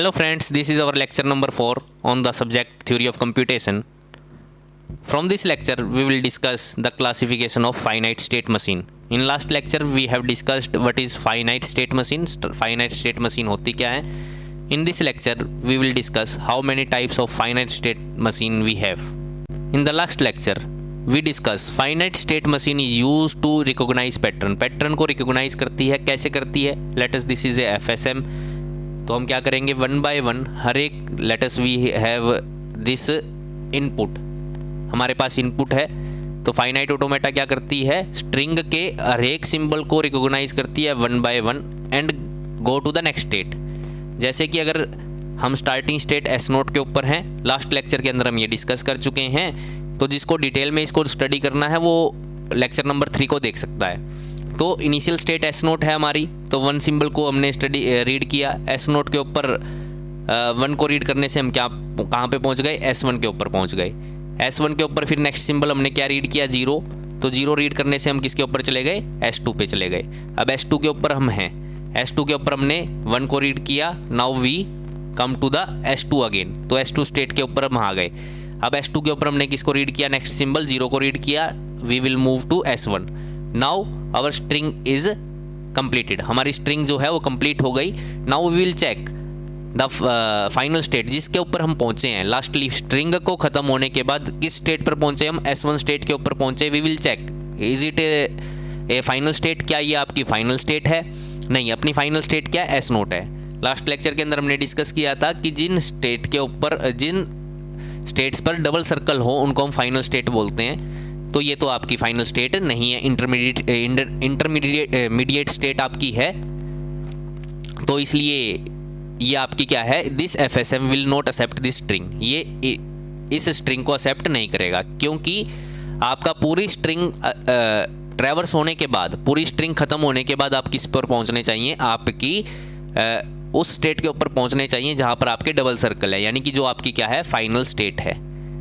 Hello friends, this is our lecture number 4 on the subject theory of computation. From this lecture we will discuss the classification of finite state machine. In last lecture we have discussed what is finite state machine. Finite state machine होती क्या है? In this lecture we will discuss how many types of finite state machine we have. In the last lecture we discuss finite state machine is used to recognize pattern. Pattern को recognize करती है, कैसे करती है? Let us this is a FSM. तो हम क्या करेंगे, वन बाय वन हर एक let's we have this input, हमारे पास इनपुट है तो फाइनाइट ऑटोमेटा क्या करती है, स्ट्रिंग के हर एक सिंबल को रिकॉग्नाइज करती है one by one and go to the next state. जैसे कि अगर हम स्टार्टिंग स्टेट एस नोट के ऊपर हैं, लास्ट लेक्चर के अंदर हम ये डिस्कस कर चुके हैं, तो जिसको डिटेल में इसको स्टडी करना है वो लेक्चर नंबर 3 को देख सकता है। तो इनिशियल स्टेट एस नोट है हमारी, तो वन सिंबल को हमने रीड किया एस नोट के ऊपर, वन को रीड करने से हम कहाँ पे पहुँच गए, S1 के ऊपर पहुँच गए। S1 के ऊपर फिर नेक्स्ट सिंबल हमने क्या रीड किया, 0, तो 0 रीड करने से हम किसके ऊपर चले गए, S2 पे चले गए। अब S2 के ऊपर हम हैं, S2 के ऊपर हमने 1 को रीड किया, now we come to the S2 again, तो S2 स्टेट के ऊपर हम आ गए। अब S2 के ऊपर हमने किसको रीड किया, नेक्स्ट सिंबल 0 को रीड किया, we will move to S1। Now our string is completed, हमारी स्ट्रिंग जो है वो कंप्लीट हो गई। Now we will check the final state जिसके ऊपर हम पहुंचे हैं। लास्टली स्ट्रिंग को खत्म होने के बाद किस स्टेट पर पहुंचे हम, S1 स्टेट के ऊपर पहुंचे। We will check is it a final state, क्या ये आपकी फाइनल स्टेट है? नहीं, अपनी फाइनल स्टेट क्या है, एस नोट है। लास्ट लेक्चर के अंदर हमने डिस्कस किया था कि जिन स्टेट के ऊपर, जिन स्टेट्स पर डबल सर्कल हो उनको हम फाइनल स्टेट बोलते हैं। तो ये तो आपकी फाइनल स्टेट नहीं है, इंटरमीडिएट स्टेट आपकी है, तो इसलिए ये आपकी क्या है, this FSM will not accept this string, ये इस स्ट्रिंग को एक्सेप्ट नहीं करेगा, क्योंकि आपका पूरी स्ट्रिंग ट्रैवर्स होने के बाद, पूरी स्ट्रिंग खत्म होने के बाद आप किस पर पहुंचने चाहिए, आपकी उस स्टेट के ऊपर पहुंचने चाहिए जहां पर आपके डबल सर्कल है, यानी कि जो आपकी क्या है, फाइनल स्टेट है।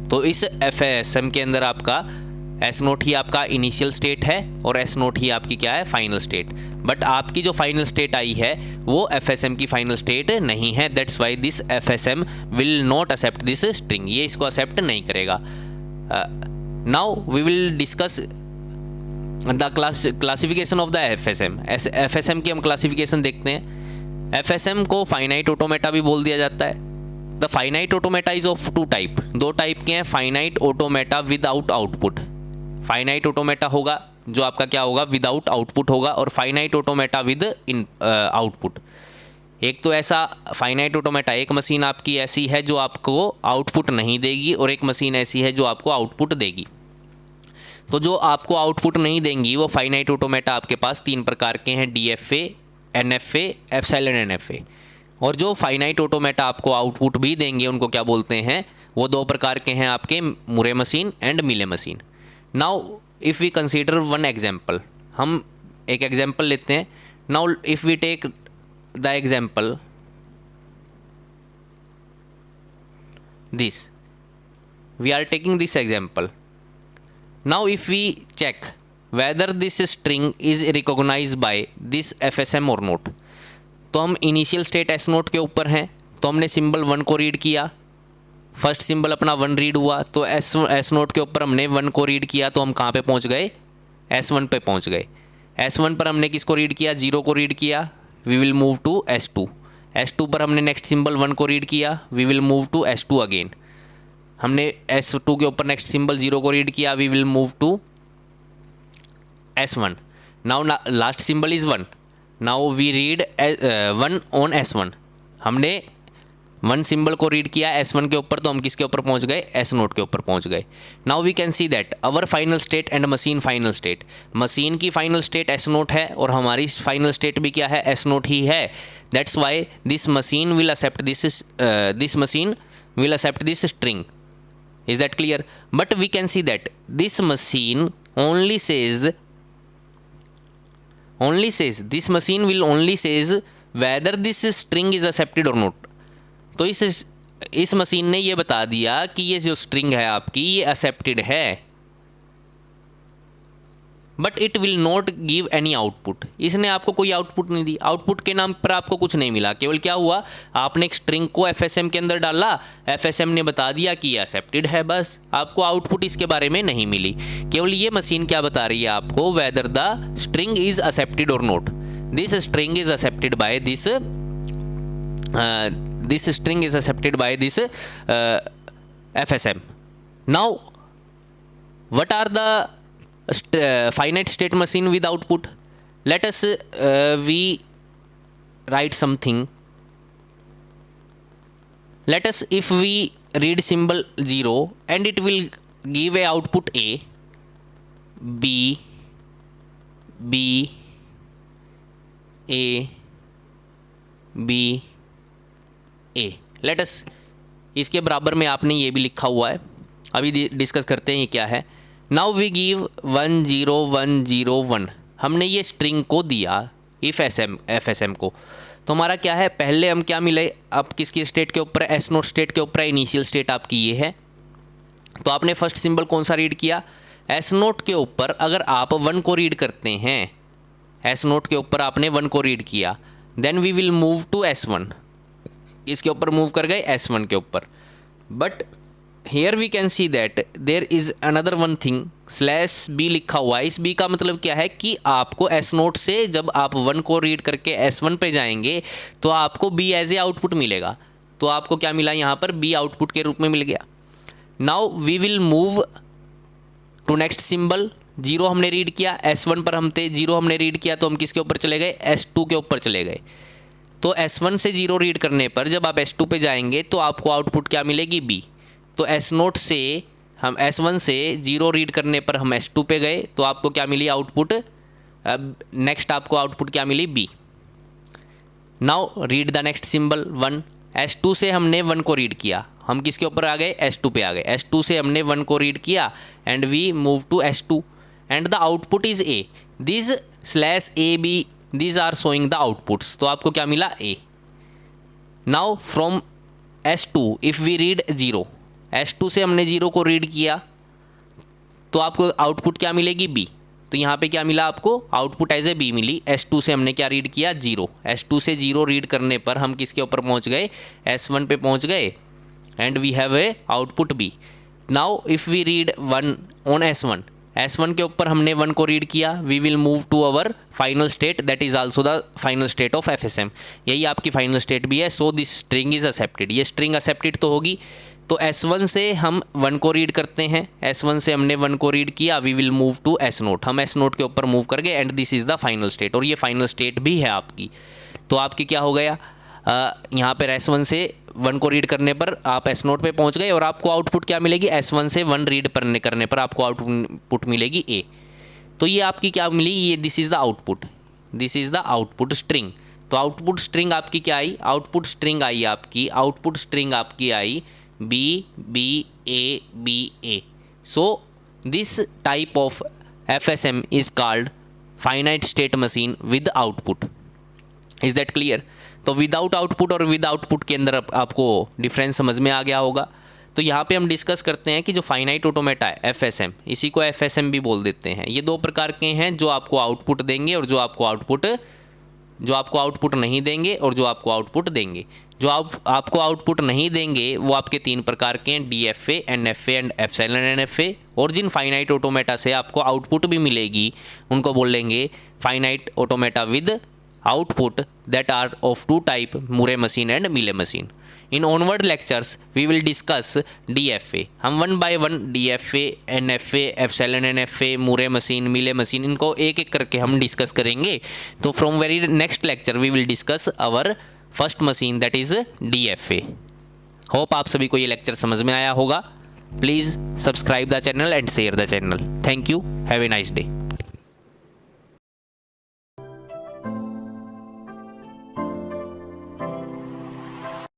तो इस FSM के अंदर आपका एस नोट ही आपका इनिशियल स्टेट है और एस नोट ही आपकी क्या है, फाइनल स्टेट। बट आपकी जो फाइनल स्टेट आई है वो FSM की फाइनल स्टेट नहीं है, that's why this FSM will not accept this string, ये इसको एक्सेप्ट नहीं करेगा। Now we will discuss the classification of the FSM की हम क्लासिफिकेशन देखते हैं। FSM को फाइनाइट ऑटोमेटा भी बोल दिया जाता है। The finite automata is of 2 type, 2 type के हैं। Finite automata without output, finite automata होगा जो आपका क्या होगा, विदाउट आउटपुट होगा, और फाइनाइट ऑटोमेटा विद आउटपुट। एक तो ऐसा फाइनाइट ऑटोमेटा, एक मशीन आपकी ऐसी है जो आपको आउटपुट नहीं देगी, और एक मशीन ऐसी है जो आपको आउटपुट देगी। तो जो आपको आउटपुट नहीं देंगी वो फाइनाइट ऑटोमेटा आपके पास 3 प्रकार के हैं, DFA, NFA, एप्सिलॉन NFA। और जो फाइनाइट ऑटोमेटा आपको आउटपुट भी देंगे उनको क्या बोलते हैं, वो 2 प्रकार के हैं आपके, Moore machine and Mealy machine. Now if we consider one example, हम एक एग्जाम्पल लेते हैं। Now if we take the example this, we are taking this example. Now if we check whether this string is recognise by this FSM or not, तो हम initial state S note के ऊपर हैं, तो हमने symbol 1 को read किया, first symbol अपना 1 रीड हुआ, तो एस नोट के ऊपर हमने 1 को रीड किया, तो हम कहाँ पे पहुँच गए, S1 पे पहुँच गए। S1 पर हमने किसको रीड किया, 0 को रीड किया, we will move to S2। S2 पर हमने नेक्स्ट सिंबल 1 को रीड किया, we will move to S2 again. हमने S2 के ऊपर नेक्स्ट सिंबल 0 को रीड किया, we will move to S1। Now last symbol is 1, now we read 1 on S1। हमने 1 सिंबल को रीड किया S1 के ऊपर, तो हम किसके ऊपर पहुंच गए, एस नोट के ऊपर पहुंच गए। Now we can see that our final state and machine final state, machine की फाइनल स्टेट एस नोट है और हमारी फाइनल स्टेट भी क्या है, एस नोट ही है। That's why this machine will accept this string. Is that clear? But we can see that this machine only says whether this string is accepted or not। तो इस machine ने ये बता दिया कि ये जो स्ट्रिंग है आपकी ये एक्सेप्टेड है, but it will not give any output. इसने आपको कोई आउटपुट नहीं दी, आउटपुट के नाम पर आपको कुछ नहीं मिला, केवल क्या हुआ, आपने एक स्ट्रिंग को FSM के अंदर डाला, FSM ने बता दिया कि ये एक्सेप्टेड है, बस आपको आउटपुट इसके बारे में नहीं मिली। केवल ये मशीन क्या बता रही है आपको, whether the string is accepted और not. This string is accepted by this string is accepted by this FSM. Now what are the finite state machine with output? Let us we write something. Let us, if we read symbol 0 and it will give a output A, B, B, A, B, A. Let us, इसके बराबर में आपने ये भी लिखा हुआ है, अभी डिस्कस करते हैं ये क्या है। नाउ वी गिव 1 0 1 0 1, हमने ये स्ट्रिंग को दिया इफ FSM को, तो हमारा क्या है, पहले हम क्या मिले, अब किसकी स्टेट के ऊपर, S नोट स्टेट के ऊपर, इनिशियल स्टेट आपकी ये है। तो आपने फर्स्ट सिंबल कौन सा रीड किया, S नोट के ऊपर अगर आप 1 को रीड करते हैं, S नोट के ऊपर आपने 1 को रीड किया, then we will move to S1, इसके ऊपर मूव कर गए S1 के ऊपर। But here we can see that there is another one thing, /B लिखा हुआ है। इस B का मतलब क्या है कि आपको S नोट से जब आप 1 को रीड करके S1 पे जाएंगे तो आपको B एज ए आउटपुट मिलेगा। तो आपको क्या मिला यहाँ पर, B आउटपुट के रूप में मिल गया। Now we will move to next symbol, 0 हमने रीड किया, S1 पर हम थे, 0 हमने रीड किया तो हम किसके ऊपर चले गए, S2 के ऊपर चले गए। तो S1 से 0 रीड करने पर जब आप S2 पे जाएंगे तो आपको आउटपुट क्या मिलेगी, B। तो S नोट से हम S1 से 0 रीड करने पर हम S2 पे गए तो आपको क्या मिली आउटपुट, अब नेक्स्ट आपको आउटपुट क्या मिली, B। Now read the next symbol 1, S2 से हमने 1 को रीड किया, हम किसके ऊपर आ गए, S2 पे आ गए। S2 से हमने 1 को रीड किया and we move to S2 and the output is A। This /AB these are showing the outputs, तो आपको क्या मिला, A। now from S2 if we read 0, S2 से हमने 0 को रीड किया तो आपको आउटपुट क्या मिलेगी, B। तो यहाँ पे क्या मिला आपको, आउटपुट एज ए B मिली। S2 से हमने क्या रीड किया, 0, S2 से 0 रीड करने पर हम किसके ऊपर पहुँच गए, S1 पे पहुँच गए and we have a output B। Now if we read 1 on S1 के ऊपर हमने 1 को रीड किया, we will move to our final state, that is also the final state of FSM, यही आपकी फाइनल स्टेट भी है। So this string is accepted, ये स्ट्रिंग एक्सेप्टेड तो होगी। तो S1 से हम 1 को रीड करते हैं, S1 से हमने 1 को रीड किया, we will move to S naught, हम S नोट के ऊपर मूव कर गए and this is the final state, और ये फाइनल स्टेट भी है आपकी। तो आपकी क्या हो गया, यहाँ पर S1 से 1 को रीड करने पर आप S नोट पे पहुँच गए और आपको आउटपुट क्या मिलेगी, S1 से 1 रीड करने पर आपको आउटपुट मिलेगी A। तो ये आपकी क्या मिली, ये this is the output, this is the output string. तो आउटपुट स्ट्रिंग आपकी क्या आई, आउटपुट स्ट्रिंग आई आपकी, आउटपुट स्ट्रिंग आपकी आई B B A B A। So this type of FSM is called finite state machine with output. Is that clear. तो without output और with output के अंदर आपको डिफरेंस समझ में आ गया होगा। तो यहाँ पे हम डिस्कस करते हैं कि जो फाइनाइट ऑटोमेटा है FSM, इसी को FSM भी बोल देते हैं, ये 2 प्रकार के हैं, जो आपको आउटपुट देंगे और जो आपको आउटपुट नहीं देंगे और जो आपको आउटपुट देंगे। जो आपको आउटपुट नहीं देंगे वो आपके 3 प्रकार के हैं, DFA, NFA and epsilon NFA। और जिन फाइनाइट ऑटोमेटा से आपको आउटपुट भी मिलेगी उनको बोलेंगे finite automata with output that are of 2 type, Murray machine and Mealy machine. In onward lectures we will discuss DFA, हम 1 by 1 DFA, NFA, epsilon NFA, Murray machine, Mealy machine, इनको एक एक करके हम डिस्कस करेंगे। तो from very next lecture we will discuss our first machine that is DFA। Hope आप सभी को ये लेक्चर समझ में आया होगा। Please subscribe the channel and share the channel. Thank you, have a nice day.